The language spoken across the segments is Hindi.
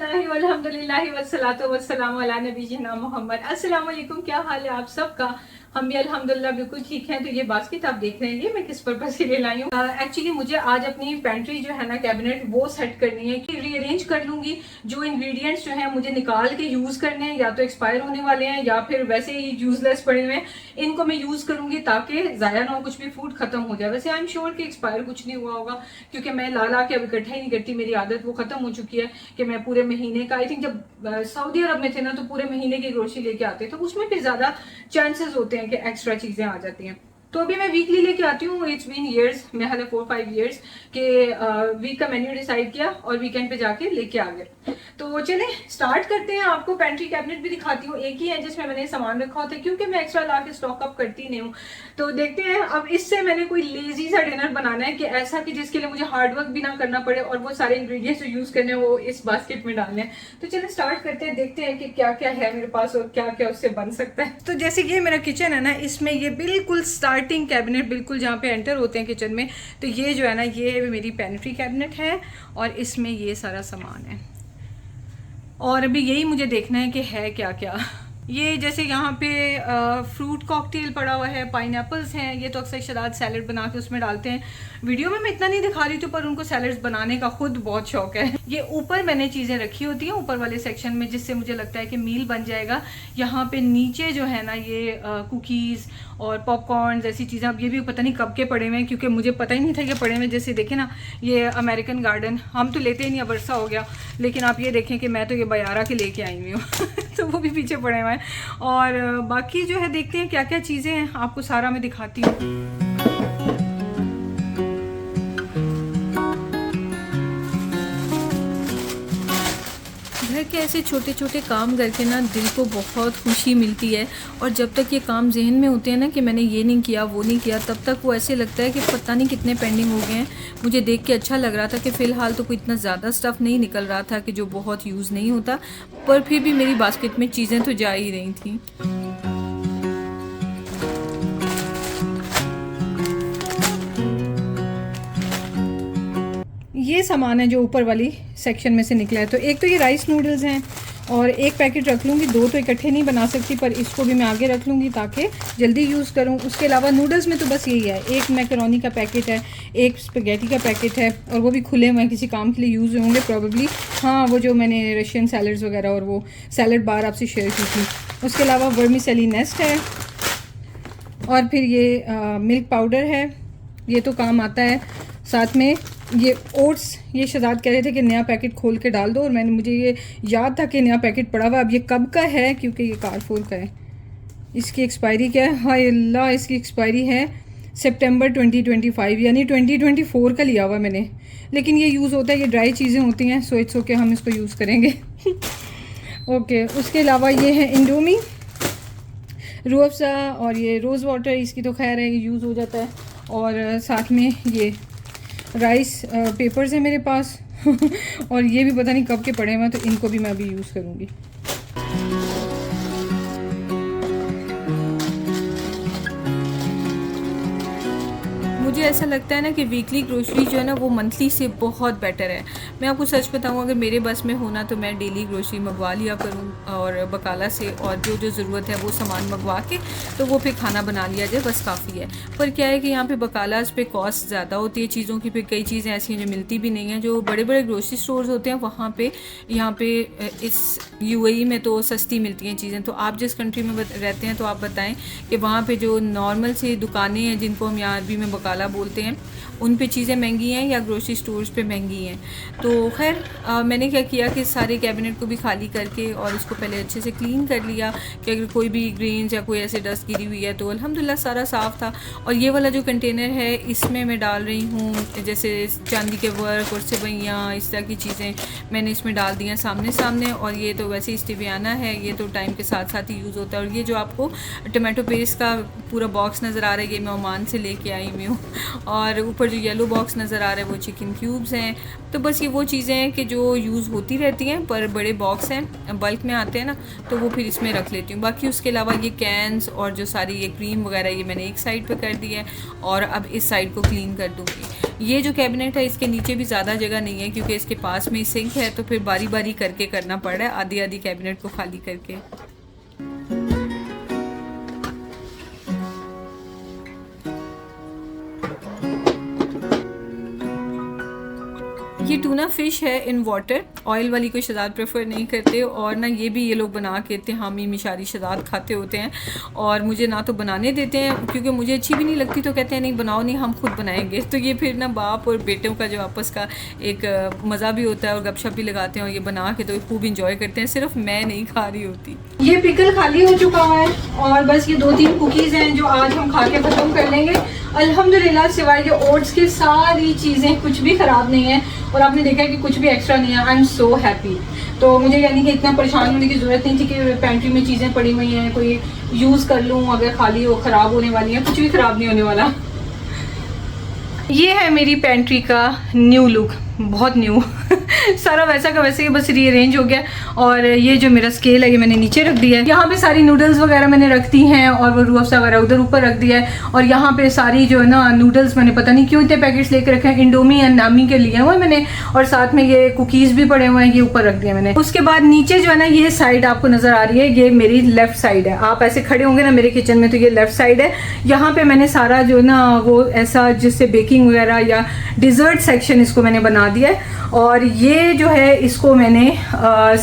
बिस्मिल्लाहि वल्हम्दुलिल्लाहि वस्सलातु वस्सलामु अला नबीना मोहम्मद। अस्सलाम वालेकुम, क्या हाल है आप सबका। हम भी अल्हम्दुलिल्लाह बिल्कुल ठीक हैं। तो ये बास्केट आप देख रहे हैं, ये मैं किस पर्पस के लिए लाई हूँ। एक्चुअली मुझे आज अपनी पेंट्री जो है ना, कैबिनेट, वो सेट करनी है कि रीअरेंज कर लूंगी। जो इंग्रेडिएंट्स जो है मुझे निकाल के यूज करने हैं, या तो एक्सपायर होने वाले हैं या फिर वैसे ही यूजलेस पड़े हुए हैं, इनको मैं यूज करूंगी ताकि जाया ना हो, कुछ भी फूड खत्म हो जाए। वैसे आई एम श्योर कि एक्सपायर कुछ नहीं हुआ होगा, क्योंकि मैं ला के अब इकट्ठा ही नहीं करती। मेरी आदत वो खत्म हो चुकी है कि मैं पूरे महीने का, आई थिंक जब सऊदी अरब में थे ना, तो पूरे महीने की ग्रोसरी लेके आते, तो उसमें फिर ज्यादा चांसेस होते हैं कि एक्स्ट्रा चीजें आ जाती हैं। तो अभी मैं वीकली लेके आती हूँ। इट्स बीन ईयर्स, मैं हाले 4-5 ईयर्स के वीक का मेन्यू डिसाइड किया और वीकेंड पे जाके लेके आ गए। तो चले स्टार्ट करते हैं। आपको पेंट्री कैबिनेट भी दिखाती हूँ, एक ही है जिसमें मैंने सामान रखा होता है, क्योंकि मैं एक्स्ट्रा ला के स्टॉक अप करती नहीं हूँ। तो देखते हैं अब इससे मैंने कोई लेजी सा डिनर बनाना है, कि ऐसा कि जिसके लिए मुझे हार्डवर्क भी ना करना पड़े और वो सारे इंग्रेडिएंट्स जो यूज करने हैं वो इस बास्केट में डालने हैं। तो चलिए स्टार्ट करते हैं, देखते हैं कि क्या क्या है मेरे पास और क्या क्या उससे बन सकता है। तो जैसे ये मेरा किचन है ना, इसमें ये बिल्कुल स्टार्टिंग कैबिनेट, बिल्कुल जहाँ पे एंटर होते हैं किचन में, तो ये जो है ना, ये मेरी पेंट्री कैबिनेट है और इसमें ये सारा सामान है। और अभी यही मुझे देखना है कि है क्या क्या। ये जैसे यहाँ पे फ्रूट कॉकटेल पड़ा हुआ है, पाइनएप्पल्स हैं। ये तो अक्सर शराद सैलड बना के उसमें डालते हैं। वीडियो में मैं इतना नहीं दिखा रही थी, पर उनको सैलड्स बनाने का खुद बहुत शौक है। ये ऊपर मैंने चीज़ें रखी होती हैं ऊपर वाले सेक्शन में, जिससे मुझे लगता है कि मील बन जाएगा। यहाँ पे नीचे जो है ना, ये कुकीज़ और पॉपकॉर्न जैसी चीज़ें, अब ये भी पता नहीं कब के पड़े हुए हैं, क्योंकि मुझे पता ही नहीं था कि पड़े हुए। जैसे देखें ना, ये अमेरिकन गार्डन हम तो लेते ही नहीं, अब अरसा हो गया, लेकिन आप ये देखें कि मैं तो ये बयारा के लेके आई हुई हूँ तो वो भी पीछे पड़े हुए हैं। और बाकी जो है देखते हैं क्या क्या चीज़ें हैं, आपको सारा मैं दिखाती हूँ। घर के ऐसे छोटे छोटे काम करके ना दिल को बहुत खुशी मिलती है। और जब तक ये काम जहन में होते हैं ना कि मैंने ये नहीं किया वो नहीं किया, तब तक वो ऐसे लगता है कि पता नहीं कितने पेंडिंग हो गए हैं। मुझे देख के अच्छा लग रहा था कि फ़िलहाल तो कोई इतना ज़्यादा स्टफ़ नहीं निकल रहा था कि जो बहुत यूज़ नहीं होता, पर फिर भी मेरी बास्केट में चीज़ें तो जा ही रही थी। ये सामान है जो ऊपर वाली सेक्शन में से निकला है। तो एक तो ये राइस नूडल्स हैं और एक पैकेट रख लूँगी, दो तो इकट्ठे नहीं बना सकती, पर इसको भी मैं आगे रख लूँगी ताकि जल्दी यूज़ करूँ। उसके अलावा नूडल्स में तो बस यही है, एक मैकरोनी का पैकेट है, एक स्पगेटी का पैकेट है, और वो भी खुले हुए हैं, किसी काम के लिए यूज़ होंगे प्रॉबेबली। हाँ, वो जो मैंने रशियन सैलड्स वगैरह और वो सैलड बार आपसे शेयर की थी। उसके अलावा वर्मिसेली नेस्ट है, और फिर ये मिल्क पाउडर है, ये तो काम आता है। साथ में ये ओट्स, ये शहजाद कह रहे थे कि नया पैकेट खोल के डाल दो, और मुझे ये याद था कि नया पैकेट पड़ा हुआ। अब ये कब का है, क्योंकि ये कारफोर का है। इसकी एक्सपायरी क्या है, हाय अल्लाह, इसकी एक्सपायरी है सितंबर 2025, यानी 2024 का लिया हुआ मैंने। लेकिन ये यूज़ होता है, ये ड्राई चीज़ें होती हैं, सो इट्स ओके, हम इसको यूज़ करेंगे ओके। उसके अलावा ये है इंडोमी, रूह अफ़ज़ा और ये रोज़ वाटर, इसकी तो खैर है, ये यूज़ हो जाता है। और साथ में ये राइस पेपर्स है मेरे पास और ये भी पता नहीं कब के पड़े हैं, तो इनको भी मैं अभी यूज़ करूँगी। मुझे ऐसा लगता है ना कि वीकली ग्रोसरी जो है ना, वो मंथली से बहुत बेटर है। मैं आपको सच बताऊँ, अगर मेरे बस में होना तो मैं डेली ग्रोसरी मंगवा लिया करूँ और बकाला से, और जो जो ज़रूरत है वो सामान मंगवा के तो वो फिर खाना बना लिया जाए, बस काफ़ी है। पर क्या है कि यहाँ पे बकालास पे कॉस्ट ज़्यादा होती है चीज़ों की, फिर कई चीज़ें ऐसी हैं जो मिलती भी नहीं हैं। जो बड़े बड़े ग्रोसरी स्टोर्स होते हैं वहाँ पे, यहाँ पे इस यूएई में तो सस्ती मिलती हैं चीज़ें। तो आप जिस कंट्री में रहते हैं, तो आप बताएं कि वहाँ पे जो नॉर्मल सी दुकानें हैं, जिनको हम यहाँ अरबी में बकाला बोलते हैं, उन पे चीज़ें महंगी हैं या ग्रोसरी स्टोर्स पे महंगी हैं। तो खैर मैंने क्या किया कि सारे कैबिनेट को भी खाली करके और इसको पहले अच्छे से क्लीन कर लिया, कि अगर कोई भी ग्रेन्स या कोई ऐसे डस्ट गिरी हुई है तो अल्हम्दुलिल्लाह सारा साफ़ था। और ये वाला जो कंटेनर है, इसमें मैं डाल रही हूँ जैसे चांदी के वर्क और सेवइयाँ, इस तरह की चीज़ें मैंने इसमें डाल दी हैं सामने सामने। और ये तो वैसे ही स्टिवियाना है, ये तो टाइम के साथ साथ ही यूज़ होता है। और ये जो आपको टमाटो पेस्ट का पूरा बॉक्स नज़र आ रहा है, ये मैं ओमान से लेके आई हुई हूँ और ऊपर जो येलो बॉक्स नज़र आ रहा है वो चिकन क्यूब्स हैं। तो बस ये वो चीज़ें हैं कि जो यूज़ होती रहती हैं, पर बड़े बॉक्स हैं, बल्क में आते हैं ना, तो वो फिर इसमें रख लेती हूँ। बाकी उसके अलावा ये कैंस और जो सारी ये क्रीम वगैरह ये मैंने एक साइड पे कर दी है और अब इस साइड को क्लीन कर दूँगी। ये जो कैबिनेट है इसके नीचे भी ज़्यादा जगह नहीं है क्योंकि इसके पास में ही सिंक है, तो फिर बारी बारी करके करना पड़ रहा है, आधी आधी कैबिनेट को खाली करके। ये टूना फ़िश है इन वाटर, ऑयल वाली कोई शदाद प्रेफर नहीं करते, और ना ये भी ये लोग बना के हामी मिशारी शदाद खाते होते हैं और मुझे ना तो बनाने देते हैं क्योंकि मुझे अच्छी भी नहीं लगती, तो कहते हैं नहीं बनाओ नहीं, हम खुद बनाएंगे। तो ये फिर ना बाप और बेटों का जो आपस का एक मज़ा भी होता है और गपशप भी लगाते हैं और ये बना के तो खूब इंजॉय करते हैं, सिर्फ मैं नहीं खा रही होती। ये पिकल खाली हो चुका है और बस ये 2-3 कुकीज़ हैं जो आज हम खा के ख़त्म कर लेंगे अल्हम्दुलिल्लाह। सिवाय ये ओट्स की सारी चीज़ें कुछ भी ख़राब नहीं है और आपने देखा है कि कुछ भी एक्स्ट्रा नहीं है। I am so happy. तो मुझे यानी कि इतना परेशान होने की ज़रूरत नहीं थी कि पेंट्री में चीज़ें पड़ी हुई हैं, कोई यूज़ कर लूँ, अगर खाली हो ख़राब होने वाली है, कुछ भी ख़राब नहीं होने वाला। ये है मेरी पेंट्री का न्यू लुक, बहुत न्यू सारा वैसा का वैसे ही बस रीअरेंज हो गया। और ये जो मेरा स्केल है ये मैंने नीचे रख दिया है। यहाँ पे सारी नूडल्स वगैरह मैंने रख दी हैं और वो रूह अफ़ज़ा वगैरह उधर ऊपर रख दिया है। और यहाँ पे सारी जो है ना नूडल्स मैंने पता नहीं क्यों इतने पैकेट्स लेके रखे हैं, इंडोमी एंड नामी के लिए हुए मैंने, और साथ में ये कुकीज़ भी पड़े हुए हैं, ये ऊपर रख दिया मैंने। उसके बाद नीचे जो है ना ये साइड आपको नज़र आ रही है, ये मेरी लेफ्ट साइड है। आप ऐसे खड़े होंगे ना मेरे किचन में तो ये लेफ्ट साइड है। यहाँ पे मैंने सारा जो ना वो ऐसा जिससे बेकिंग वगैरह या डिज़र्ट सेक्शन इसको मैंने बना दिया है, और ये जो है इसको मैंने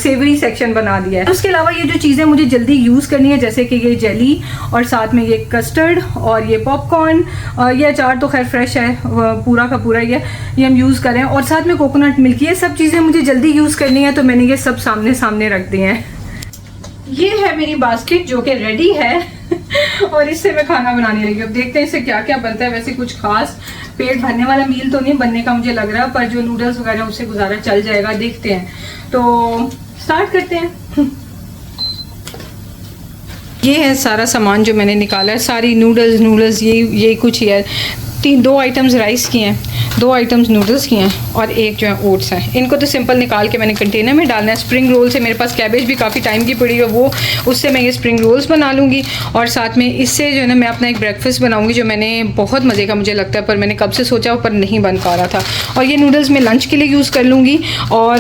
सेवरी सेक्शन बना दिया है। उसके अलावा ये जो चीज़ें मुझे जल्दी यूज़ करनी है जैसे कि ये जेली और साथ में ये कस्टर्ड और ये पॉपकॉर्न, ये अचार तो खैर फ्रेश है पूरा का पूरा ये हम यूज़ करें, और साथ में कोकोनट मिल्क, ये सब चीज़ें मुझे जल्दी यूज़ करनी है तो मैंने ये सब सामने सामने रख दिए हैं। ये है मेरी बास्केट जो कि रेडी है और इससे मैं खाना बनाने लगी। अब देखते हैं इससे क्या क्या बनता है। वैसे कुछ खास पेट भरने वाला मील तो नहीं बनने का मुझे लग रहा, पर जो नूडल्स वगैरह उससे गुजारा चल जाएगा, देखते हैं। तो स्टार्ट करते हैं। ये है सारा सामान जो मैंने निकाला है, सारी नूडल्स ये कुछ ही है। 2 आइटम्स राइस की हैं, 2 आइटम्स नूडल्स की हैं और एक जो है ओट्स हैं। इनको तो सिंपल निकाल के मैंने कंटेनर में डालना है। स्प्रिंग रोल्स है मेरे पास, कैबेज भी काफ़ी टाइम की पड़ी है, वो उससे मैं ये स्प्रिंग रोल्स बना लूँगी और साथ में इससे जो है ना मैं अपना एक ब्रेकफास्ट बनाऊँगी जो मैंने बहुत मज़े का मुझे लगता है, पर मैंने कब से सोचा पर नहीं बन पा रहा था। और ये नूडल्स मैं लंच के लिए यूज़ कर लूँगी, और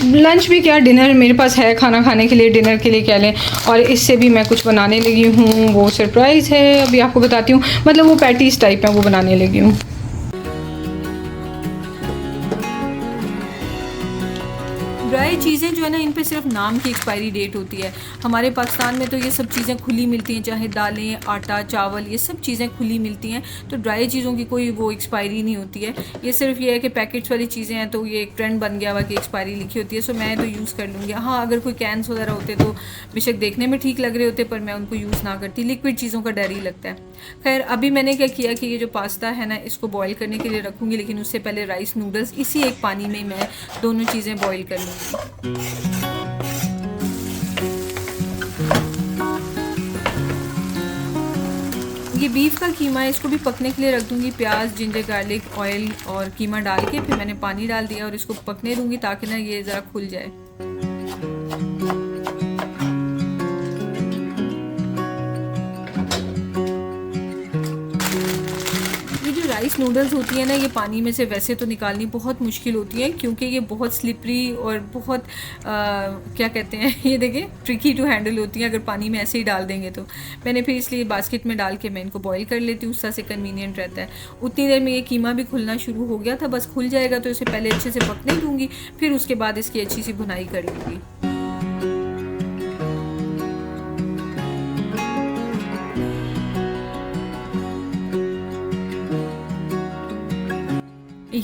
लंच भी क्या डिनर मेरे पास है, खाना खाने के लिए डिनर के लिए कह लें। और इससे भी मैं कुछ बनाने लगी हूँ, वो सरप्राइज़ है, अभी आपको बताती हूँ। मतलब वो पैटीज़ टाइप है वो बनाने लगी हूँ। ड्राई चीज़ें जो है ना इन पे सिर्फ नाम की एक्सपायरी डेट होती है। हमारे पाकिस्तान में तो ये सब चीज़ें खुली मिलती हैं, चाहे दालें, आटा, चावल, ये सब चीज़ें खुली मिलती हैं, तो ड्राई चीज़ों की कोई वो एक्सपायरी नहीं होती है। ये सिर्फ ये है कि पैकेट्स वाली चीज़ें हैं तो ये एक ट्रेंड बन गया हुआ कि एक्सपायरी लिखी होती है, सो मैं तो यूज़ कर लूँगी। हाँ, अगर कोई कैंस वगैरह होते तो बेशक देखने में ठीक लग रहे होते, पर मैं उनको यूज़ ना करती। लिक्विड चीज़ों का डर ही लगता है। खैर अभी मैंने क्या किया कि ये जो पास्ता है ना इसको बॉईल करने के लिए रखूँगी, लेकिन उससे पहले राइस नूडल्स इसी एक पानी में मैं दोनों चीज़ें बॉईल कर लूँगी। ये बीफ का कीमा है, इसको भी पकने के लिए रख दूँगी। प्याज, जिंजर गार्लिक, ऑयल और कीमा डाल के फिर मैंने पानी डाल दिया और इसको पकने दूँगी ताकि ना ये ज़रा खुल जाए। राइस नूडल्स होती है ना, ये पानी में से वैसे तो निकालनी बहुत मुश्किल होती है क्योंकि ये बहुत स्लिपरी और बहुत क्या कहते हैं, ये देखें ट्रिकी टू हैंडल होती है अगर पानी में ऐसे ही डाल देंगे तो। मैंने फिर इसलिए बास्केट में डाल के मैं इनको बॉईल कर लेती हूँ, उससे कन्वीनियंट रहता है। उतनी देर में ये कीमा भी खुलना शुरू हो गया था, बस खुल जाएगा तो इसे पहले अच्छे से पकने दूँगी, फिर उसके बाद इसकी अच्छी सी भुनाई कर लूँगी।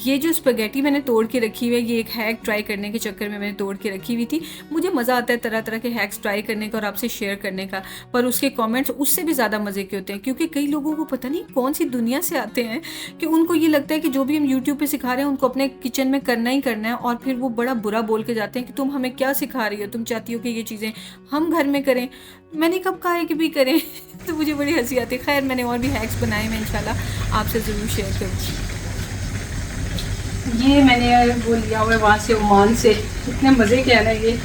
ये जो स्पैगेटी मैंने तोड़ के रखी हुई है, ये एक हैक ट्राई करने के चक्कर में मैंने तोड़ के रखी हुई थी। मुझे मज़ा आता है तरह तरह के हैक्स ट्राई करने का और आपसे शेयर करने का, पर उसके कमेंट्स उससे भी ज़्यादा मज़े के होते हैं, क्योंकि कई लोगों को पता नहीं कौन सी दुनिया से आते हैं कि उनको ये लगता है कि जो भी हम यूट्यूब पे सिखा रहे हैं उनको अपने किचन में करना ही करना है, और फिर वो बड़ा बुरा बोल के जाते हैं कि तुम हमें क्या सिखा रही हो, तुम चाहती हो कि ये चीज़ें हम घर में करें। मैंने कब कहा है कि भी करें तो मुझे बड़ी हंसी आती है। खैर, मैंने और भी हैक्स बनाए, मैं इंशाल्लाह आपसे ज़रूर शेयर करूँगी। ये मैंने वो लिया हुआ है वहाँ से, ओमान से। इतने मज़े के है ना ये।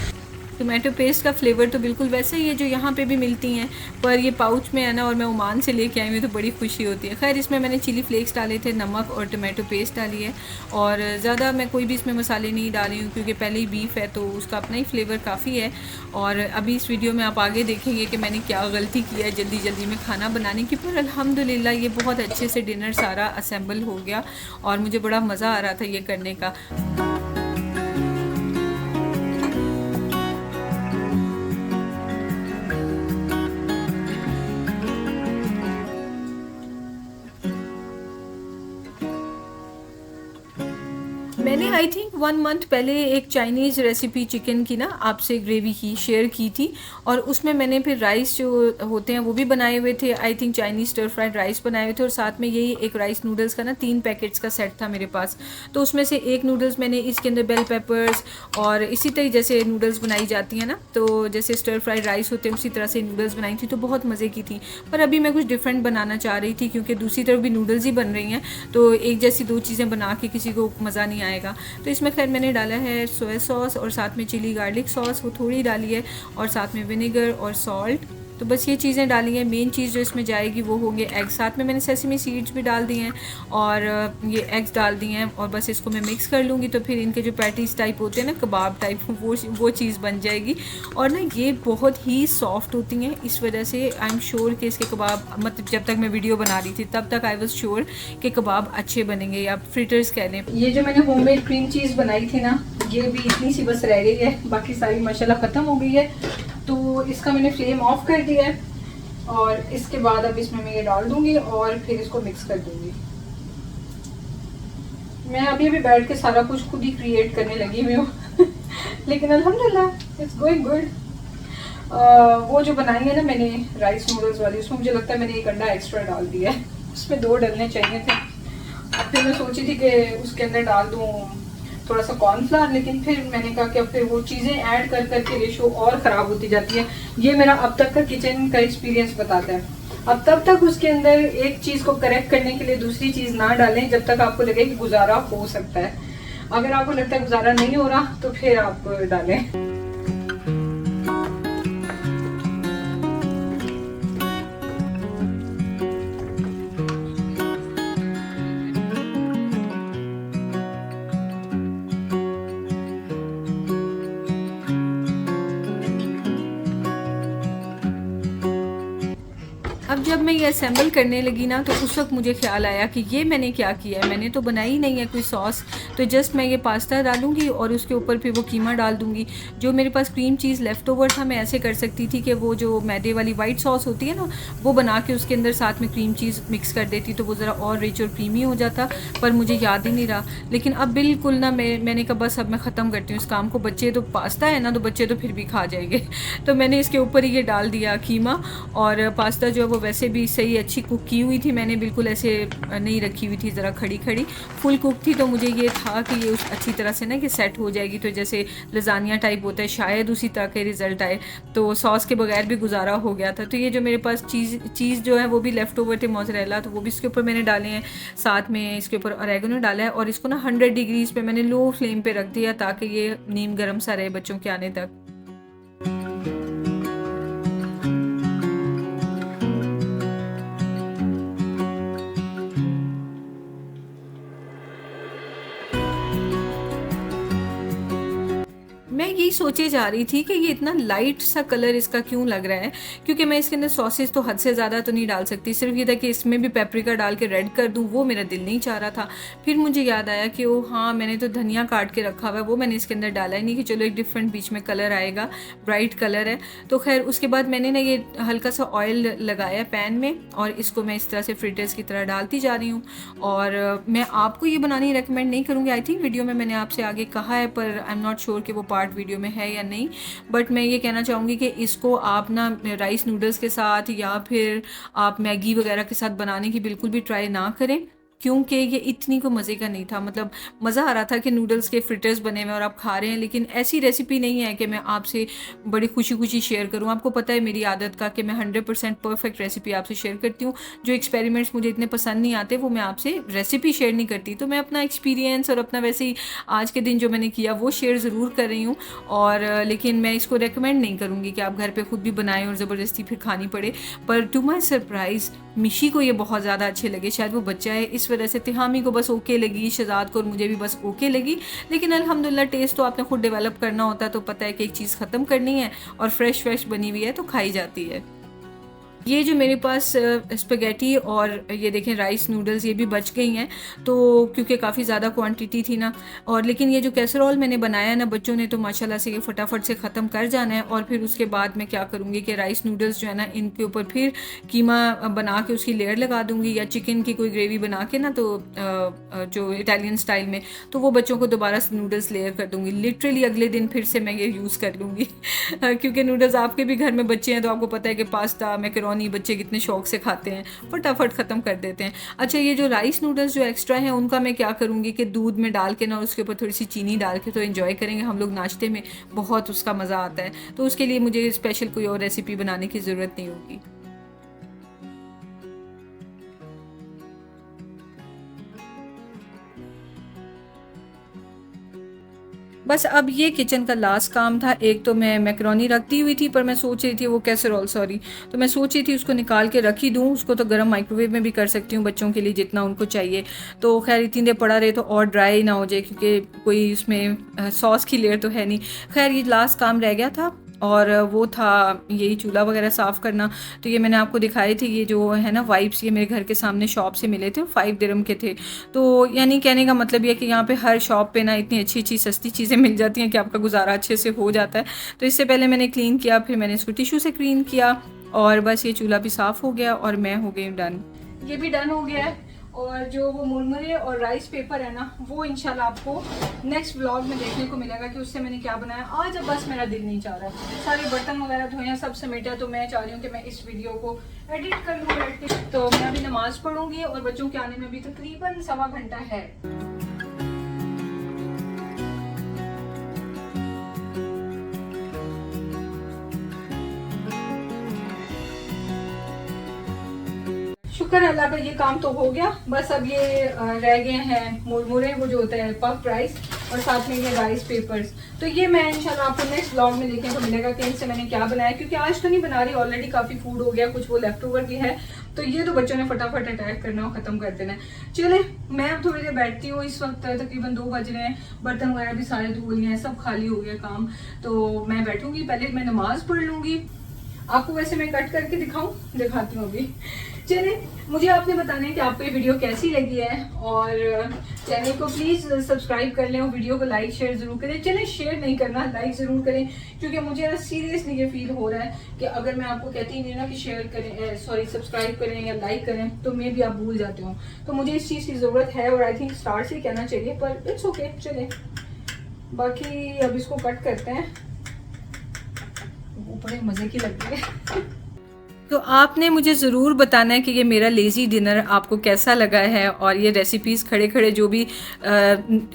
टोमेटो पेस्ट का फ्लेवर तो बिल्कुल वैसे ही है जो यहाँ पे भी मिलती हैं, पर ये पाउच में है ना, और मैं ओमान से लेके आई हूँ तो बड़ी खुशी होती है। खैर, इसमें मैंने चिली फ्लेक्स डाले थे, नमक और टोमेटो पेस्ट डाली है, और ज़्यादा मैं कोई भी इसमें मसाले नहीं डाली हूँ क्योंकि पहले ही बीफ है तो उसका अपना ही फ्लेवर काफ़ी है। और अभी इस वीडियो में आप आगे देखेंगे कि मैंने क्या गलती की है जल्दी जल्दी में खाना बनाने की, पर अल्हम्दुलिल्लाह ये बहुत अच्छे से डिनर सारा असेंबल हो गया और मुझे बड़ा मज़ा आ रहा था ये करने का। मैंने आई थिंक 1 मंथ पहले एक चाइनीज़ रेसिपी चिकन की ना आपसे ग्रेवी की शेयर की थी, और उसमें मैंने फिर राइस जो होते हैं वो भी बनाए हुए थे। I think Chinese stir fried rice बनाए हुए थे, और साथ में यही एक राइस नूडल्स का ना 3 पैकेट्स का सेट था मेरे पास। तो उसमें से एक नूडल्स मैंने इसके अंदर बेल पेपर्स और इसी तरह जैसे नूडल्स बनाई जाती हैं ना, तो जैसे स्टर फ्राइड राइस होते हैं उसी तरह से नूडल्स बनाई थी, तो बहुत मज़े की थी। पर अभी मैं कुछ डिफरेंट बनाना चाह रही थी क्योंकि दूसरी तरफ भी नूडल्स ही बन रही हैं, तो एक जैसी 2 चीज़ें बना के किसी को मज़ा नहीं आएगा। तो इसमें खैर मैंने डाला है सोया सॉस और साथ में चिली गार्लिक सॉस, वो थोड़ी डाली है, और साथ में विनेगर और सॉल्ट। तो बस ये चीज़ें डाली हैं। मेन चीज़ जो इसमें जाएगी वो होंगे एग्स। साथ में मैंने सेसमी सीड्स भी डाल दिए हैं और ये एग्स डाल दिए हैं, और बस इसको मैं मिक्स कर लूँगी तो फिर इनके जो पैटीज़ टाइप होते हैं ना, कबाब टाइप, वो चीज़ बन जाएगी। और ना ये बहुत ही सॉफ्ट होती हैं, इस वजह से आई एम श्योर कि इसके कबाब, मतलब जब तक मैं वीडियो बना रही थी तब तक आई वॉज श्योर कि कबाब अच्छे बनेंगे, या फ्रिटर्स कह लें। ये जो मैंने होममेड क्रीम चीज़ बनाई थी ना, ये भी इतनी सी बस रह गई है, बाकी सारी माशाल्लाह ख़त्म हो गई है। तो इसका मैंने फ्लेम ऑफ कर दिया है, और इसके बाद अब इसमें मैं ये डाल दूंगी और फिर इसको मिक्स कर दूंगी। मैं अभी बैठ के सारा कुछ खुद ही क्रिएट करने लगी हुई हूँ लेकिन अल्हम्दुलिल्लाह इट्स गोइंग गुड। वो जो बनाई है ना मैंने राइस नूडल्स वाली, उसमें मुझे लगता है मैंने 1 अंडा एक्स्ट्रा डाल दिया है, उसमें 2 डलने चाहिए थे। अब फिर मैं सोची थी कि उसके अंदर डाल दूँ थोड़ा सा कॉर्नफ्लावर, लेकिन फिर मैंने कहा कि अब फिर वो चीज़ें ऐड कर करके रेशो और ख़राब होती जाती है। ये मेरा अब तक का किचन का एक्सपीरियंस बताता है। अब तब तक उसके अंदर एक चीज़ को करेक्ट करने के लिए दूसरी चीज़ ना डालें जब तक आपको लगे कि गुजारा हो सकता है। अगर आपको लगता है गुजारा नहीं हो रहा तो फिर आप डालें। अब जब मैं ये असेंबल करने लगी ना, तो उस वक्त मुझे ख्याल आया कि ये मैंने क्या किया है, मैंने तो बनाई नहीं है कोई सॉस। तो जस्ट मैं ये पास्ता डालूंगी और उसके ऊपर फिर वो कीमा डाल दूंगी। जो मेरे पास क्रीम चीज़ लेफ़्ट ओवर था, मैं ऐसे कर सकती थी कि वो जो मैदे वाली वाइट सॉस होती है ना, वो बना के उसके अंदर साथ में क्रीम चीज़ मिक्स कर देती तो वो ज़रा और रिच और क्रीमी हो जाता, पर मुझे याद ही नहीं रहा। लेकिन अब बिल्कुल ना, मैंने कहा बस अब मैं ख़त्म करती हूँ इस काम को। बच्चे तो पास्ता है ना, तो बच्चे तो फिर भी खा जाएंगे तो मैंने इसके ऊपर ही ये डाल दिया कीमा। और पास्ता जो है वो वैसे भी सही अच्छी कुक की हुई थी, मैंने बिल्कुल ऐसे नहीं रखी हुई थी, ज़रा खड़ी खड़ी फुल कुक थी। तो मुझे ये था कि ये उस अच्छी तरह से ना कि सेट हो जाएगी, तो जैसे लजानिया टाइप होता है शायद उसी तरह के रिज़ल्ट आए। तो सॉस के बगैर भी गुजारा हो गया था। तो ये जो मेरे पास चीज़ जो है वो भी लेफ़्ट ओवर थे, मोज़रेला, तो वो भी इसके ऊपर मैंने डाले हैं। साथ में इसके ऊपर ऑरेगनो डाला है, और इसको ना 100 डिग्रीज़ पे मैंने लो फ्लेम पे रख दिया ताकि ये नीम गर्म सा रहे बच्चों के आने तक। मैं यही सोचे जा रही थी कि ये इतना लाइट सा कलर इसका क्यों लग रहा है, क्योंकि मैं इसके अंदर सॉसेस तो हद से ज़्यादा तो नहीं डाल सकती, सिर्फ ये था कि इसमें भी पेपरिका डाल के रेड कर दूँ, वो मेरा दिल नहीं चाह रहा था। फिर मुझे याद आया कि ओ हाँ, मैंने तो धनिया काट के रखा हुआ है, वो मैंने इसके अंदर डाला ही नहीं कि चलो एक डिफरेंट बीच में कलर आएगा, ब्राइट कलर है। तो खैर उसके बाद मैंने ना ये हल्का सा ऑयल लगाया पैन में और इसको मैं इस तरह से फ्रिटर्स की तरह डालती जा रही हूँ। और मैं आपको ये बनानी रेकमेंड नहीं करूँगी, आई थिंक वीडियो में मैंने आपसे आगे कहा है, पर आई एम नॉट श्योर कि वो पार्ट वीडियो में है या नहीं। बट मैं ये कहना चाहूँगी कि इसको आप ना राइस नूडल्स के साथ या फिर आप मैगी वगैरह के साथ बनाने की बिल्कुल भी ट्राई ना करें, क्योंकि ये इतनी को मज़े का नहीं था। मतलब मज़ा आ रहा था कि नूडल्स के फ्रिटर्स बने हुए और आप खा रहे हैं, लेकिन ऐसी रेसिपी नहीं है कि मैं आपसे बड़ी खुशी खुशी शेयर करूं। आपको पता है मेरी आदत का कि मैं 100% परफेक्ट रेसिपी आपसे शेयर करती हूँ। जो एक्सपेरिमेंट्स मुझे इतने पसंद नहीं आते वो मैं आपसे रेसिपी शेयर नहीं करती। तो मैं अपना एक्सपीरियंस और अपना वैसे ही आज के दिन जो मैंने किया वो शेयर ज़रूर कर रही हूँ। और लेकिन मैं इसको रेकमेंड नहीं करूँगी कि आप घर पर खुद भी बनाएं और ज़बरदस्ती फिर खानी पड़े। पर टू माई सरप्राइज़ मिशी को ये बहुत ज़्यादा अच्छे लगे। शायद वो बच्चा है इस वजह से, तिहामी को बस ओके लगी, शहजाद को और मुझे भी बस ओके लगी। लेकिन अल्हम्दुलिल्लाह टेस्ट तो आपने खुद डेवलप करना होता है, तो पता है कि एक चीज़ ख़त्म करनी है और फ्रेश बनी हुई है तो खाई जाती है। ये जो मेरे पास स्पेगेटी और ये देखें राइस नूडल्स ये भी बच गई हैं, तो क्योंकि काफ़ी ज़्यादा क्वांटिटी थी ना। और लेकिन ये जो कैसरोल मैंने बनाया ना, बच्चों ने तो माशाल्लाह से ये फटाफट से ख़त्म कर जाना है। और फिर उसके बाद मैं क्या करूँगी कि राइस नूडल्स जो है ना, इनके ऊपर फिर कीमा बना के उसकी लेयर लगा दूँगी, या चिकन की कोई ग्रेवी बना के ना, तो जो इटालियन स्टाइल में, तो वो बच्चों को दोबारा नूडल्स लेयर कर दूँगी। लिटरली अगले दिन फिर से मैं ये यूज़ कर लूँगी क्योंकि नूडल्स आपके भी घर में बच्चे हैं तो आपको पता है कि पास्ता मैकरोनी बच्चे कितने शौक से खाते हैं, फटाफट ख़त्म कर देते हैं। अच्छा, ये जो राइस नूडल्स जो एक्स्ट्रा हैं उनका मैं क्या करूँगी कि दूध में डाल के ना उसके ऊपर थोड़ी सी चीनी डाल के तो एंजॉय करेंगे हम लोग नाश्ते में, बहुत उसका मज़ा आता है। तो उसके लिए मुझे स्पेशल कोई और रेसिपी बनाने की ज़रूरत नहीं होगी। बस अब ये किचन का लास्ट काम था। एक तो मैं मैकरोनी रखती हुई थी, पर मैं सोच रही थी वो कैसरोल तो मैं सोच रही थी उसको निकाल के रख ही दूँ। उसको तो गर्म माइक्रोवेव में भी कर सकती हूँ बच्चों के लिए जितना उनको चाहिए। तो खैर इतनी देर पड़ा रहे तो और ड्राई ना हो जाए, क्योंकि कोई उसमें सॉस की लेयर तो है नहीं। खैर ये लास्ट काम रह गया था और वो था यही चूल्हा वगैरह साफ़ करना। तो ये मैंने आपको दिखाई थी, ये जो है ना वाइप्स, ये मेरे घर के सामने शॉप से मिले थे, 5 दिरहम के थे। तो यानी कहने का मतलब ये कि यहाँ पे हर शॉप पे ना इतनी अच्छी अच्छी सस्ती चीज़ें मिल जाती हैं कि आपका गुजारा अच्छे से हो जाता है। तो इससे पहले मैंने क्लीन किया, फिर मैंने इसको टिशू से क्लीन किया और बस ये चूल्हा भी साफ़ हो गया और मैं हो गई डन। ये भी डन हो गया है। और जो वो मुरमुरे और राइस पेपर है ना, वो इंशाल्लाह आपको नेक्स्ट व्लॉग में देखने को मिलेगा कि उससे मैंने क्या बनाया। आज अब बस मेरा दिल नहीं चाह रहा, सारे बर्तन वगैरह धोए, सब समेटा, तो मैं चाह रही हूँ कि मैं इस वीडियो को एडिट कर लूँ बैठ के। तो मैं अभी नमाज़ पढ़ूँगी और बच्चों के आने में भी तकरीबन 1.25 घंटा है। शुक्र अल्लाह का, ये काम तो हो गया। बस अब ये रह गए हैं मुरमुरे, वो जो होता है पफ राइस, और साथ में ये राइस पेपर्स। तो ये मैं इंशाल्लाह आपको नेक्स्ट व्लॉग में देखने को मिलेगा कि इनसे मैंने क्या बनाया, क्योंकि आज तो नहीं बना रही, ऑलरेडी काफ़ी फूड हो गया, कुछ वो लेफ्ट ओवर भी है। तो ये तो बच्चों ने फटाफट अटैक करना और ख़त्म कर देना है। चले मैं अब थोड़ी देर बैठती हूँ। इस वक्त तकरीबन 2 बज रहे हैं, बर्तन वगैरह भी सारे धो लिए हैं, सब खाली हो गया काम। तो मैं बैठूंगी, पहले मैं नमाज पढ़ लूँगी। आपको वैसे मैं कट करके दिखाती हूँ अभी। चले, मुझे आपने बताना है कि आपको ये वीडियो कैसी लगी है, और चैनल को प्लीज़ सब्सक्राइब कर लें और वीडियो को लाइक शेयर ज़रूर करें। चलें, शेयर नहीं करना, लाइक ज़रूर करें, क्योंकि मुझे ना सीरियसली ये फील हो रहा है कि अगर मैं आपको कहती नहीं ना कि शेयर करें, सब्सक्राइब करें या लाइक करें, तो मे भी आप भूल जाते हो। तो मुझे इस चीज़ की ज़रूरत है और आई थिंक स्टार्ट से कहना चाहिए, पर इट्स ओके। चलें, बाकी अब इसको कट करते हैं। वो बड़े मज़े की लगती है। तो आपने मुझे ज़रूर बताना है कि ये मेरा लेज़ी डिनर आपको कैसा लगा है, और ये रेसिपीज़ खड़े खड़े जो भी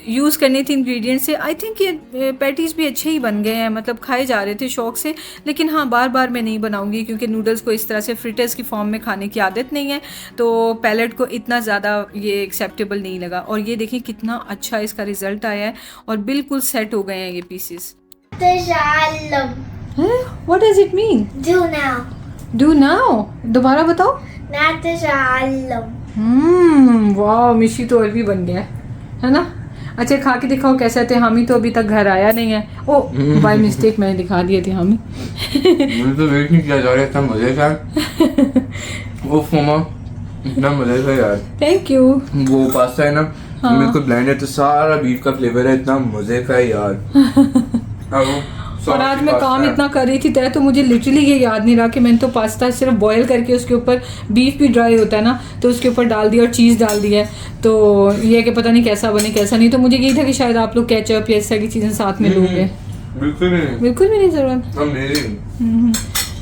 यूज़ करनी थी इंग्रेडिएंट से, आई थिंक ये पैटीज़ भी अच्छे ही बन गए हैं, मतलब खाए जा रहे थे शौक़ से। लेकिन हाँ, बार बार मैं नहीं बनाऊंगी, क्योंकि नूडल्स को इस तरह से फ्रिटर्स की फॉर्म में खाने की आदत नहीं है, तो पैलेट को इतना ज़्यादा ये एक्सेप्टेबल नहीं लगा। और ये देखें कितना अच्छा इसका रिज़ल्ट आया है और बिल्कुल सेट हो गए हैं ये pieces. What does it mean? Do now. Do now? दोबारा बताओ। नतजालम। वाह, मिशी तो अरबी बन गया है ना। अच्छा खा के दिखाओ कैसा थे। हामी तो अभी तक घर आया नहीं है। ओ बाय मिस्टेक मैंने दिखा दिए थे हामी। मुझे तो वेट नहीं किया जा रहा है, इतना मजे का वो फोमा, इतना मजे का यार। Thank you. वो पास्ता है ना, हाँ। बिल्कुल ब्लेंड है तो सारा बीफ का फ्लेवर है, इतना मजे का है यार। और आज मैं काम इतना कर रही थी तय, तो मुझे लिटरली ये याद नहीं रहा कि मैंने तो पास्ता सिर्फ बॉयल करके उसके ऊपर, बीफ भी ड्राई होता है ना, तो उसके ऊपर डाल दिया और चीज़ डाल दिया है। तो ये कि पता नहीं कैसा बने कैसा नहीं, तो मुझे यही था कि शायद आप लोग केचप या इस तरह की चीज़ें साथ में लोगे। बिल्कुल नहीं, बिल्कुल भी नहीं ज़रूरत। Amazing.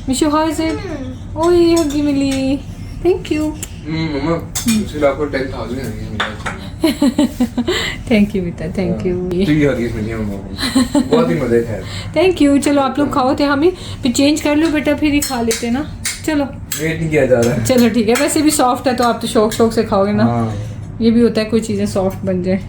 Meesho how is it? Oh ये हगी मिली, थैंक यू। मम्मा उसके आपको 10,000 हगीज मिला। थैंक यू बेटा, थैंक यू। 3 हगीज मिली मम्मा को, बहुत ही मजे का है। Thank you. चलो आप लोग खाओ थे, हमें फिर चेंज कर लो बेटा, फिर ही खा लेते ना। चलो वेट नहीं किया जा रहा है। चलो ठीक है। वैसे भी सॉफ्ट है तो आप तो शौक शौक से खाओगे ना। हाँ। ये भी होता है कोई चीज़ें सॉफ्ट बन जाए।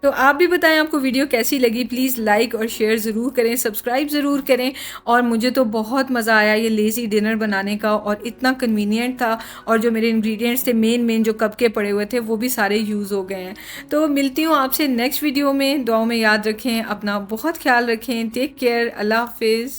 तो आप भी बताएं आपको वीडियो कैसी लगी। प्लीज़ लाइक और शेयर ज़रूर करें, सब्सक्राइब ज़रूर करें। और मुझे तो बहुत मज़ा आया ये लेज़ी डिनर बनाने का, और इतना कन्वीनियंट था। और जो मेरे इंग्रेडिएंट्स थे मेन जो कप के पड़े हुए थे वो भी सारे यूज़ हो गए हैं। तो मिलती हूँ आपसे नेक्स्ट वीडियो में। दुआओं में याद रखें, अपना बहुत ख्याल रखें। टेक केयर, अल्लाह हाफिज़।